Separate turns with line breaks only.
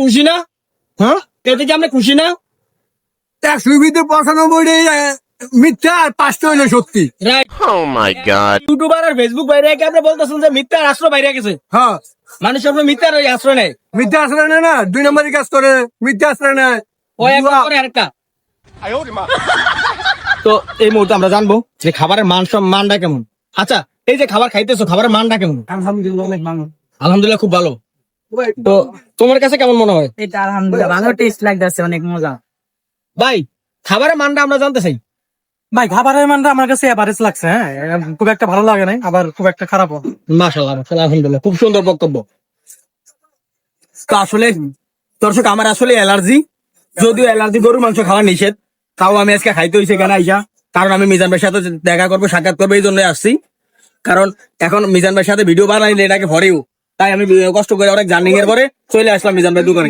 খুশি না? হ্যাঁ, এতে কি আপনি খুশি না?
100 ভিতরে 95 মিথ্যা আর 5টা হইলো সত্যি।
Right.
Oh my god.
YouTuber আর ফেসবুক বাইরে কি আপনি বলতেছেন যে মিথ্যার আশ্রয় বাইরে গেছে?
হ্যাঁ,
মানুষ আপনার মিথ্যার ওই আশ্রয় নেয়।
মিথ্যা আশ্রয় নেয় না, 2 নম্বরই কাজ করে, মিথ্যা আশ্রয় নেয়।
ওই একটা করে আরেকটা। তো এই মুহূর্তে আমরা জানবো যে খাবারের মানটা কেমন। আচ্ছা, এই যে খাবার খাইতেছো, খাবারের মানটা কেমন?
আলহামদুলিল্লাহ অনেক ভালো।
আলহামদুলিল্লাহ খুব ভালো। তো তোমার কাছে কেমন মনে হয়?
এটা আলহামদুলিল্লাহ ভালো টেস্ট লাগতেছে, অনেক মজা।
ভাই, খাবারের মানটা আমরা জানতে চাই।
ভাই খাবারের মানটা আমার কাছে এভারেজ লাগছে, হ্যাঁ খুব একটা ভালো লাগে নাই, আবার খুব একটা খারাপও।
মাশাআল্লাহ, আলহামদুলিল্লাহ খুব সুন্দর বক্তব্য। তো আসলে দর্শক, আমার আসলে অ্যালার্জি, যদিও অ্যালার্জি গরুর মাংস খাওয়া নিষেধ, তাও আমি আজকে খাইতে হয়েছে কেন আইসা, কারণ আমি মিজান ভাইয়ের সাথে দেখা করবো, সাক্ষাৎ করবো, এই জন্য আসছি। কারণ এখন মিজান ভাইয়ের সাথে ভিডিও বানাইলে এটাকে ভরেও, তাই আমি কষ্ট করে অনেক জার্নিং এর পরে চলে আসলাম মিজান ভাইয়ের দোকানে।